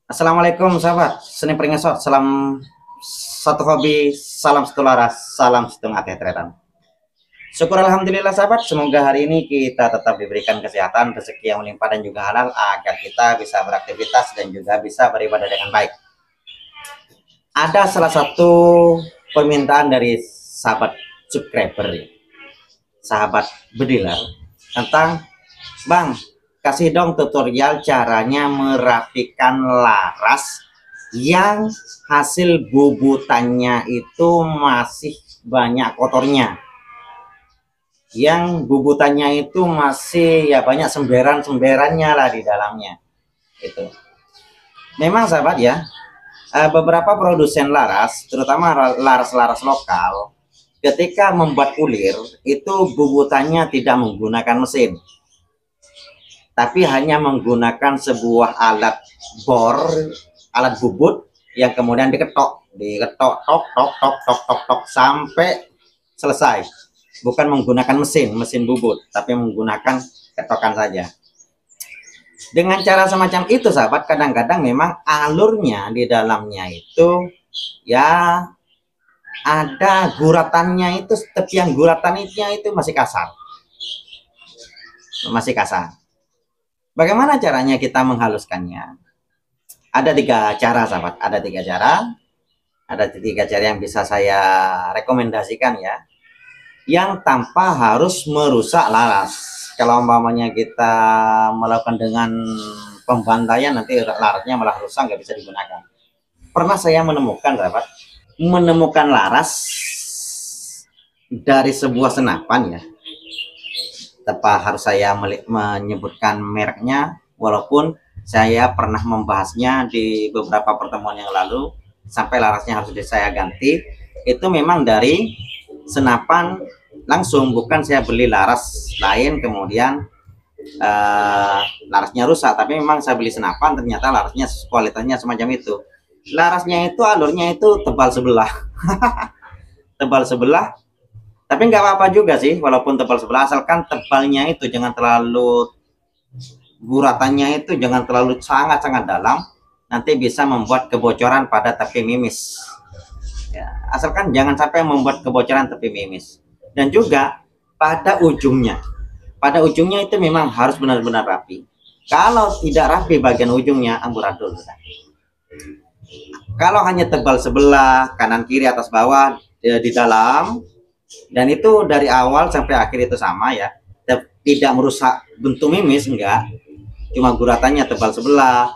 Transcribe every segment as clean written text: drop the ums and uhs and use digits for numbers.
Assalamualaikum sahabat seni peringesot, salam satu hobi, salam satu laras, salam setengah teteran. Syukur alhamdulillah sahabat, semoga hari ini kita tetap diberikan kesehatan, rezeki yang melimpah dan juga halal agar kita bisa beraktivitas dan juga bisa beribadah dengan baik. Ada salah satu permintaan dari sahabat subscriber, sahabat bediler, tentang Bang, kasih dong tutorial caranya merapikan laras yang hasil bubutannya itu masih banyak kotornya. Yang bubutannya itu masih ya banyak semberan-semberannya lah di dalamnya. Itu. Memang sahabat ya, beberapa produsen laras, terutama laras-laras lokal, ketika membuat kulir itu bubutannya tidak menggunakan mesin, tapi hanya menggunakan sebuah alat bor, alat bubut yang kemudian diketok tok tok tok tok tok tok sampai selesai. Bukan menggunakan mesin bubut, tapi menggunakan ketokan saja. Dengan cara semacam itu sahabat, kadang-kadang memang alurnya di dalamnya itu ya ada guratannya, itu tepian guratannya itu masih kasar. Masih kasar. Bagaimana caranya kita menghaluskannya? Ada 3 cara sahabat, ada 3 cara. Ada 3 cara yang bisa saya rekomendasikan ya. Yang tanpa harus merusak laras. Kalau umpamanya kita melakukan dengan pembantaian, nanti larasnya malah rusak, nggak bisa digunakan. Pernah saya menemukan sahabat, menemukan laras dari sebuah senapan ya. Tanpa harus saya menyebutkan mereknya, walaupun saya pernah membahasnya di beberapa pertemuan yang lalu, sampai larasnya harus saya ganti. Itu memang dari senapan langsung, bukan saya beli laras lain kemudian larasnya rusak, tapi memang saya beli senapan, ternyata larasnya kualitasnya semacam itu. Larasnya itu alurnya itu tebal sebelah. Tebal sebelah, tapi nggak apa-apa juga sih walaupun tebal sebelah, asalkan tebalnya itu jangan terlalu, guratannya itu jangan terlalu sangat-sangat dalam, nanti bisa membuat kebocoran pada tepi mimis ya, asalkan jangan sampai membuat kebocoran tepi mimis. Dan juga pada ujungnya itu memang harus benar-benar rapi. Kalau tidak rapi bagian ujungnya, amburadul. Kalau hanya tebal sebelah, kanan kiri atas bawah di dalam, dan itu dari awal sampai akhir itu sama ya, tidak merusak bentuk mimis, enggak, cuma guratannya tebal sebelah,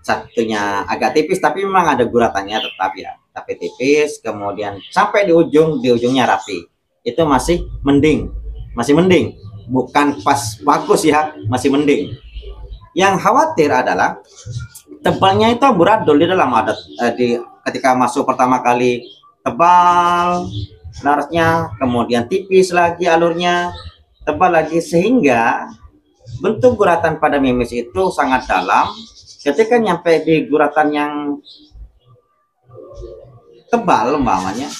satunya agak tipis tapi memang ada guratannya tetap ya, tapi tipis, kemudian sampai di ujungnya rapi, itu masih mending, bukan pas bagus ya, masih mending. Yang khawatir adalah tebalnya itu amburadul di dalam, ada ketika masuk pertama kali tebal larasnya, kemudian tipis lagi alurnya, tebal lagi, sehingga bentuk guratan pada mimis itu sangat dalam. Ketika nyampe di guratan yang tebal umpamanya,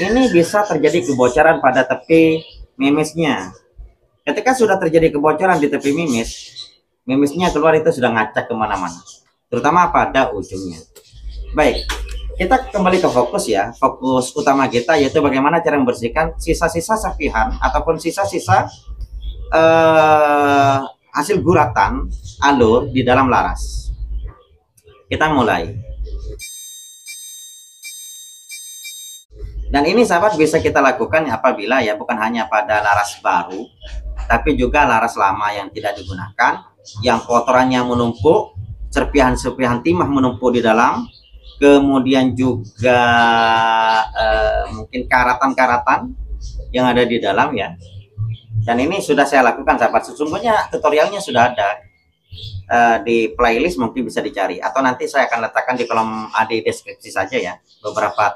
ini bisa terjadi kebocoran pada tepi mimisnya. Ketika sudah terjadi kebocoran di tepi mimisnya keluar, itu sudah ngacak kemana-mana, terutama pada ujungnya. Baik, kita kembali ke fokus ya. Fokus utama kita yaitu bagaimana cara membersihkan sisa-sisa sapihan ataupun sisa-sisa hasil guratan alur di dalam laras. Kita mulai. Dan ini sahabat bisa kita lakukan apabila ya bukan hanya pada laras baru, tapi juga laras lama yang tidak digunakan, yang kotorannya menumpuk, serpihan-serpihan timah menumpuk di dalam, kemudian juga mungkin karatan-karatan yang ada di dalam ya. Dan ini sudah saya lakukan sahabat, sesungguhnya tutorialnya sudah ada di playlist, mungkin bisa dicari, atau nanti saya akan letakkan di kolom di deskripsi saja ya, beberapa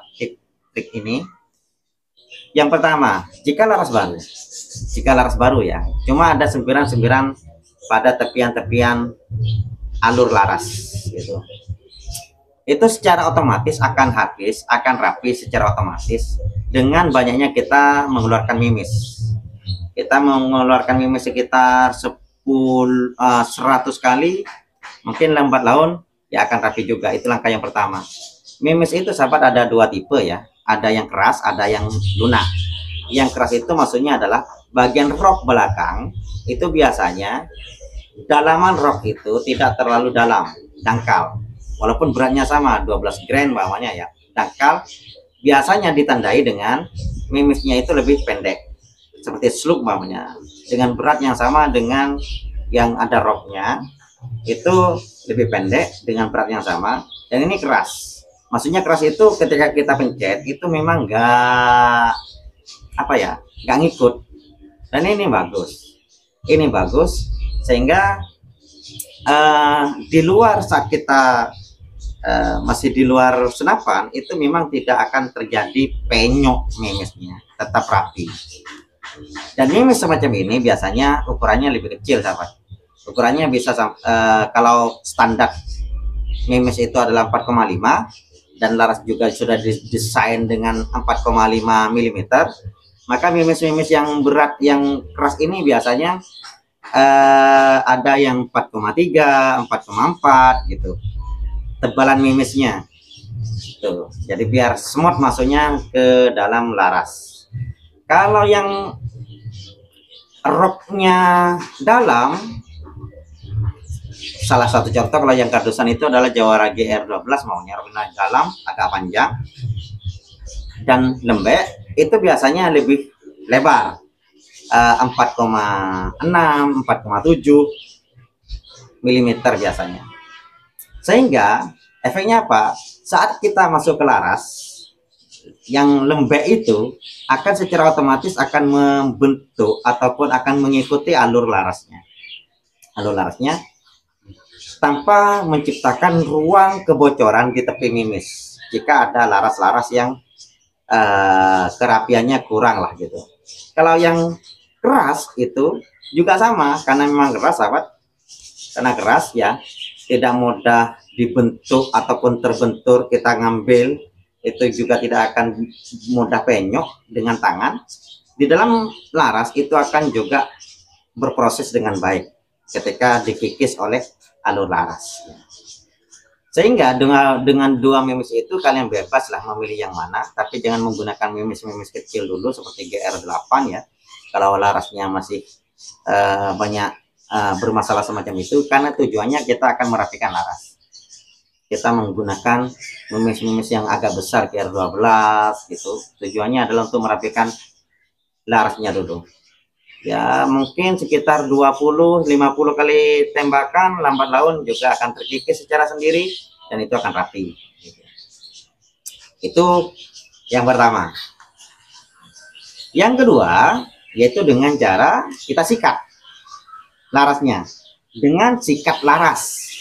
trik ini. Yang pertama, jika laras baru ya, cuma ada sempiran-sempiran pada tepian-tepian alur laras gitu, itu secara otomatis akan habis, akan rapi secara otomatis dengan banyaknya kita mengeluarkan mimis. Kita mengeluarkan mimis sekitar 100 kali, mungkin lambat laun ya akan rapi juga. Itu langkah yang pertama. Mimis itu sahabat ada dua tipe ya, ada yang keras, ada yang lunak. Yang keras itu maksudnya adalah bagian rok belakang itu biasanya dalaman rok itu tidak terlalu dalam, dangkal. Walaupun beratnya sama 12 gram bawahnya ya, dangkal. Biasanya ditandai dengan mimisnya itu lebih pendek, seperti slug bawahnya, dengan berat yang sama dengan yang ada roknya, itu lebih pendek dengan berat yang sama. Dan ini keras, maksudnya keras itu ketika kita pencet itu memang nggak apa ya, nggak ngikut. Dan ini bagus sehingga di luar saat kita masih di luar senapan itu memang tidak akan terjadi penyok mimisnya, tetap rapi. Dan mimis semacam ini biasanya ukurannya lebih kecil sahabat. Ukurannya bisa kalau standar mimis itu adalah 4,5 dan laras juga sudah didesain dengan 4,5 mm, maka mimis-mimis yang berat yang keras ini biasanya ada yang 4,3, 4,4 gitu tebalan mimisnya tuh. Jadi biar smooth masuknya ke dalam laras. Kalau yang roknya dalam, salah satu contoh kalau yang kardusan itu adalah Jawara GR12 maunya roknya dalam agak panjang dan lembek, itu biasanya lebih lebar 4,6 4,7 mm biasanya. Sehingga efeknya apa? Saat kita masuk ke laras yang lembek itu akan secara otomatis akan membentuk ataupun akan mengikuti alur larasnya tanpa menciptakan ruang kebocoran di tepi mimis jika ada laras-laras yang kerapiannya kurang lah gitu. Kalau yang keras itu juga sama, karena memang keras sahabat, karena keras ya tidak mudah dibentuk ataupun terbentur, kita ngambil itu juga tidak akan mudah penyok dengan tangan. Di dalam laras itu akan juga berproses dengan baik ketika dikikis oleh alur laras. Sehingga dengan dua mimis itu kalian bebas lah memilih yang mana, tapi jangan menggunakan mimis-mimis kecil dulu seperti GR8 ya. Kalau larasnya masih banyak bermasalah semacam itu, karena tujuannya kita akan merapikan laras. Kita menggunakan mimis-mimis yang agak besar GR12 gitu. Tujuannya adalah untuk merapikan larasnya dulu. Ya mungkin sekitar 20-50 kali tembakan, lambat laun juga akan terkikis secara sendiri dan itu akan rapi. Itu yang pertama. Yang kedua yaitu dengan cara kita sikat larasnya dengan sikat laras.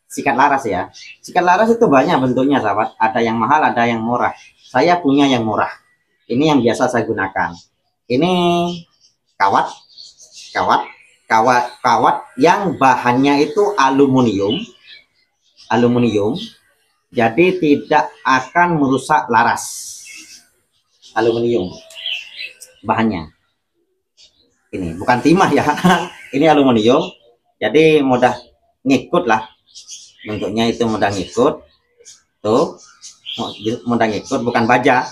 Sikat laras ya. Sikat laras itu banyak bentuknya sahabat. Ada yang mahal, ada yang murah. Saya punya yang murah. Ini yang biasa saya gunakan. Ini kawat yang bahannya itu aluminium, jadi tidak akan merusak laras. Aluminium bahannya, ini bukan timah ya. Ini aluminium, jadi mudah ngikut lah, bentuknya itu mudah ngikut tuh, mudah ngikut, bukan baja.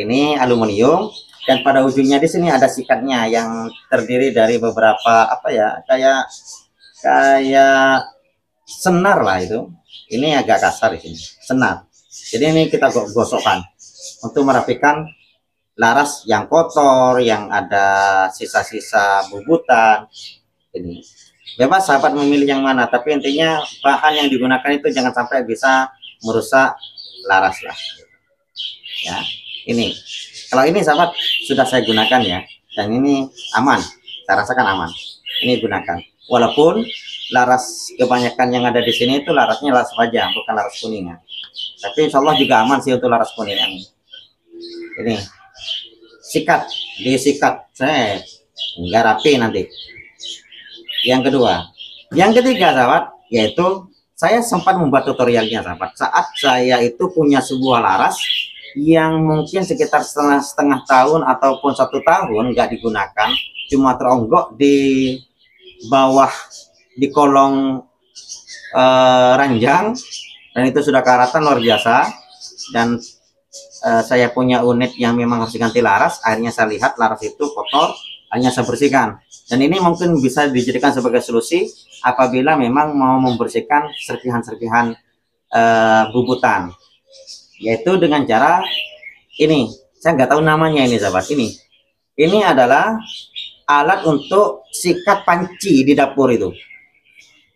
Ini aluminium. Dan pada ujungnya di sini ada sikatnya yang terdiri dari beberapa apa ya, kayak senar lah itu. Ini agak kasar di sini, senar. Jadi ini kita gosokkan untuk merapikan laras yang kotor, yang ada sisa-sisa bubutan. Ini bebas sahabat memilih yang mana, tapi intinya bahan yang digunakan itu jangan sampai bisa merusak laras lah. Ya, ini. Kalau ini sahabat sudah saya gunakan ya, dan ini aman, saya rasakan aman. Ini gunakan. Walaupun laras kebanyakan yang ada di sini itu larasnya laras baja, bukan laras kuningan. Tapi insya Allah juga aman sih untuk laras kuningan. Ini sikat, disikat, saya nggak rapi nanti. Yang kedua, yang ketiga sahabat, yaitu saya sempat membuat tutorialnya sahabat. Saat saya itu punya sebuah laras yang mungkin sekitar setengah tahun ataupun 1 tahun nggak digunakan, cuma teronggok di bawah di kolong ranjang, dan itu sudah karatan luar biasa. Dan saya punya unit yang memang harus diganti laras, akhirnya saya lihat laras itu kotor, hanya saya bersihkan. Dan ini mungkin bisa dijadikan sebagai solusi apabila memang mau membersihkan serpihan-serpihan bubutan, yaitu dengan cara ini. Saya nggak tahu namanya ini sahabat. Ini adalah alat untuk sikat panci di dapur itu.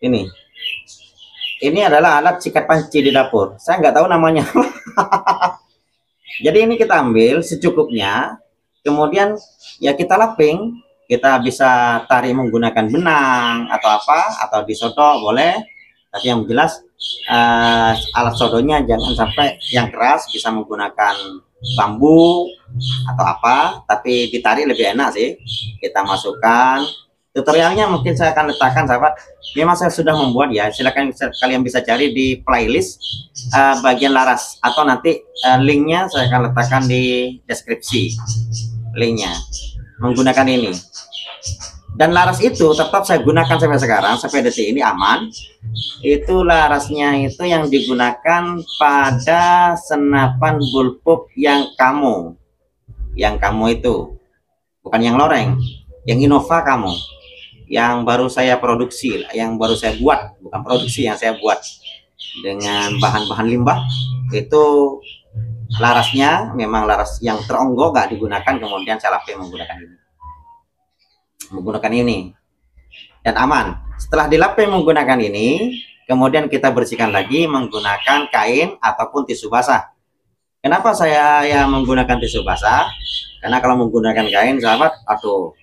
Ini adalah alat sikat panci di dapur. Saya nggak tahu namanya. Jadi ini kita ambil secukupnya, kemudian ya kita laping. Kita bisa tarik menggunakan benang atau apa, atau disodok boleh. Tapi yang jelas alat sodonya jangan sampai yang keras, bisa menggunakan bambu atau apa, tapi ditarik lebih enak sih. Kita masukkan. Tutorialnya mungkin saya akan letakkan sahabat. Memang saya sudah membuat ya, silakan kalian bisa cari di playlist bagian laras, atau nanti linknya saya akan letakkan di deskripsi linknya menggunakan ini. Dan laras itu tetap saya gunakan sampai sekarang, sampai detik ini aman. Itu larasnya itu yang digunakan pada senapan bullpup yang kamu itu, bukan yang loreng, yang Innova kamu, yang baru saya produksi, yang baru saya buat, bukan produksi, yang saya buat dengan bahan-bahan limbah. Itu larasnya memang laras yang teronggok, gak digunakan, kemudian saya lapis menggunakan ini dan aman. Setelah dilapis menggunakan ini, kemudian kita bersihkan lagi menggunakan kain ataupun tisu basah. Kenapa saya menggunakan tisu basah? Karena kalau menggunakan kain sahabat, aduh,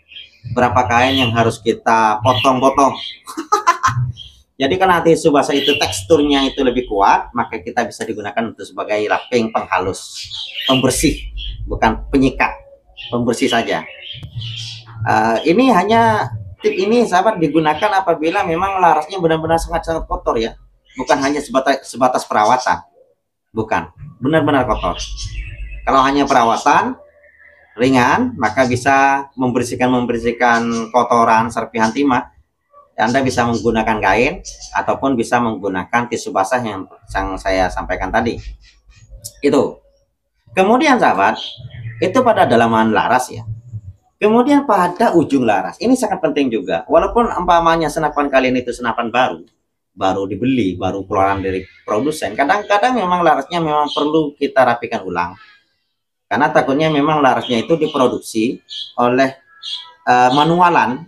berapa kain yang harus kita potong-potong. Jadi karena tisu basah itu teksturnya itu lebih kuat, maka kita bisa digunakan untuk sebagai laping penghalus, pembersih, bukan penyikat, pembersih saja. Ini hanya tip ini sahabat digunakan apabila memang larasnya benar-benar sangat-sangat kotor ya, bukan hanya sebatas perawatan, bukan, benar-benar kotor. Kalau hanya perawatan ringan, maka bisa membersihkan kotoran serpihan timah. Anda bisa menggunakan kain ataupun bisa menggunakan tisu basah yang saya sampaikan tadi. Itu. Kemudian sahabat, itu pada dalaman laras ya. Kemudian pada ujung laras, ini sangat penting juga. Walaupun umpamanya senapan kalian itu senapan baru dibeli, baru keluaran dari produsen, kadang-kadang memang larasnya memang perlu kita rapikan ulang. Karena takutnya memang larasnya itu diproduksi oleh manualan,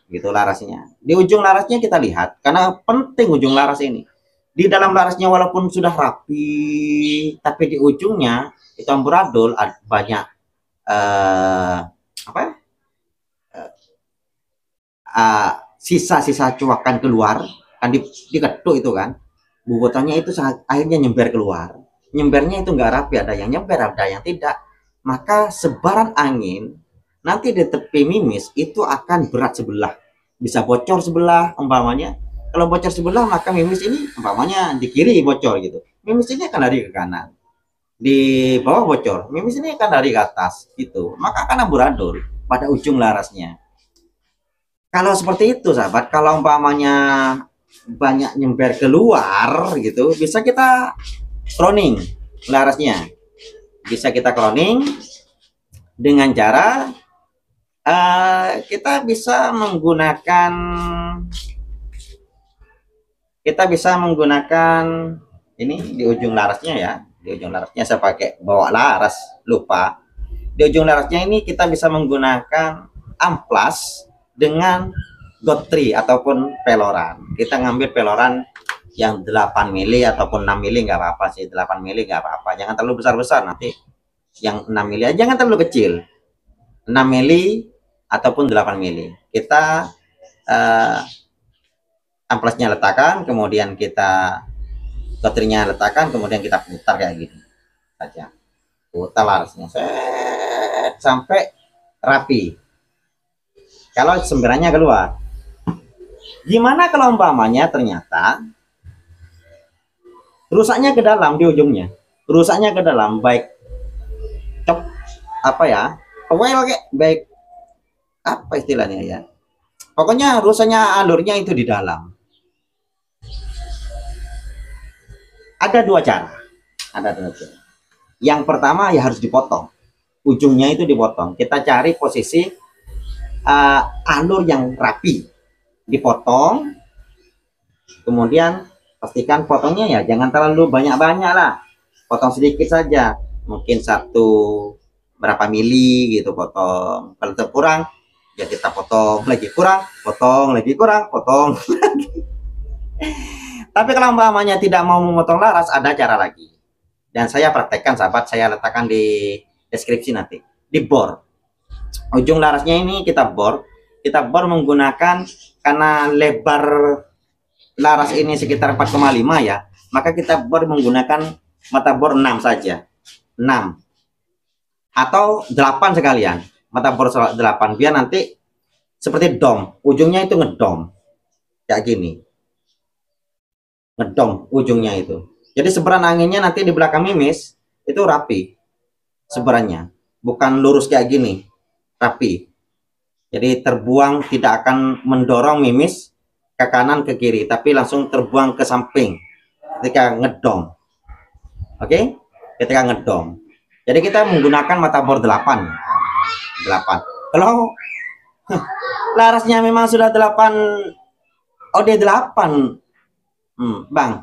gitu larasnya. Di ujung larasnya kita lihat, karena penting ujung laras ini. Di dalam larasnya walaupun sudah rapi, tapi di ujungnya itu amburadul, banyak sisa-sisa cuakan keluar, kan diketuk itu kan, bubutannya itu akhirnya nyember keluar. Nyembernya itu nggak rapi, ada yang nyember, ada yang tidak. Maka sebaran angin nanti di tepi mimis itu akan berat sebelah, bisa bocor sebelah umpamanya. Kalau bocor sebelah, maka mimis ini umpamanya di kiri bocor gitu, mimis ini akan lari ke kanan. Di bawah bocor, mimis ini akan lari ke atas gitu, maka akan amburadul pada ujung larasnya. Kalau seperti itu sahabat, kalau umpamanya banyak nyember keluar gitu, bisa kita cloning larasnya. Bisa kita cloning dengan cara kita bisa menggunakan ini di ujung larasnya ya. Di ujung larasnya saya pakai bawa laras, lupa. Di ujung larasnya ini kita bisa menggunakan amplas dengan gotri ataupun peloran. Kita ngambil peloran yang 8 mili ataupun 6 mili nggak apa-apa sih. 8 mili nggak apa-apa, jangan terlalu besar-besar, nanti yang 6 mili aja, jangan terlalu kecil. 6 mili ataupun 8 mili. Kita amplasnya letakkan, kemudian kita gotrinya letakkan, kemudian kita putar kayak gini saja. Putar larasnya sampai rapi. Kalau semberannya keluar, gimana kalau umpamanya ternyata rusaknya ke dalam, di ujungnya rusaknya ke dalam, baik baik apa istilahnya ya, pokoknya rusaknya alurnya itu di dalam. Ada dua cara. Ada dua cara. Yang pertama ya harus dipotong. Ujungnya itu dipotong. Kita cari posisi alur yang rapi. Dipotong. Kemudian pastikan potongnya ya jangan terlalu banyak-banyak lah. Potong sedikit saja. Mungkin satu berapa mili gitu potong. Kalau kurang ya kita potong lagi, kurang, potong lagi, kurang, potong lagi. Tapi kalau umpamanya tidak mau memotong laras, ada cara lagi. Dan saya praktekkan sahabat, saya letakkan di deskripsi nanti. Di bor. Ujung larasnya ini kita bor menggunakan, karena lebar laras ini sekitar 4,5 ya, maka kita bor menggunakan mata bor 6 saja. 6 atau 8 sekalian, mata bor 8, biar nanti seperti dom, ujungnya itu ngedom kayak gini, ngedom ujungnya itu. Jadi seberan anginnya nanti di belakang mimis itu rapi seberannya, bukan lurus kayak gini, rapi. Jadi terbuang, tidak akan mendorong mimis ke kanan ke kiri, tapi langsung terbuang ke samping ketika ngedom. Oke, ketika ngedom. Jadi kita menggunakan mata bor 8. Kalau larasnya memang sudah 8 OD8, Bang.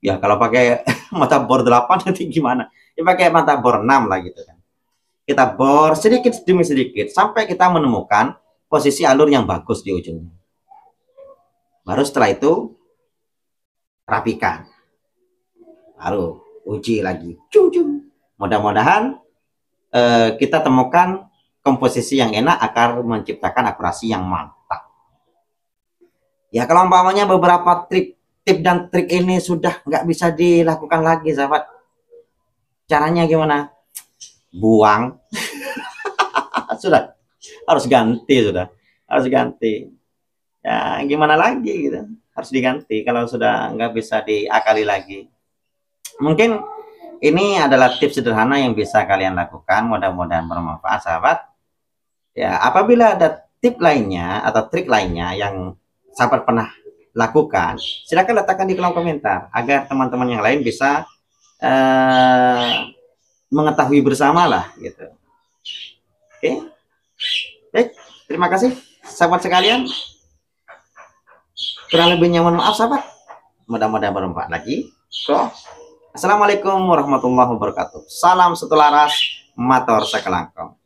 Ya kalau pakai mata bor 8 nanti gimana? Ya pakai mata bor 6 lah gitu kan. Kita bor sedikit demi sedikit sampai kita menemukan posisi alur yang bagus di ujungnya. Baru setelah itu rapikan. Baru uji lagi. Mudah-mudahan kita temukan komposisi yang enak akan menciptakan akurasi yang mantap. Ya kalau umpamanya beberapa tip dan trik ini sudah nggak bisa dilakukan lagi sahabat, caranya gimana? Buang. Sudah harus ganti, harus ganti. Ya gimana lagi gitu, harus diganti kalau sudah nggak bisa diakali lagi. Mungkin ini adalah tips sederhana yang bisa kalian lakukan, mudah-mudahan bermanfaat sahabat. Ya, apabila ada tip lainnya atau trik lainnya yang sahabat pernah lakukan, silakan letakkan di kolom komentar agar teman-teman yang lain bisa mengetahui bersama lah gitu. Oke. Baik, terima kasih sahabat sekalian. Kurang lebihnya mohon maaf sahabat. Mudah-mudahan bermanfaat lagi. Assalamualaikum warahmatullahi wabarakatuh. Salam satu laras, matur sakelangkong.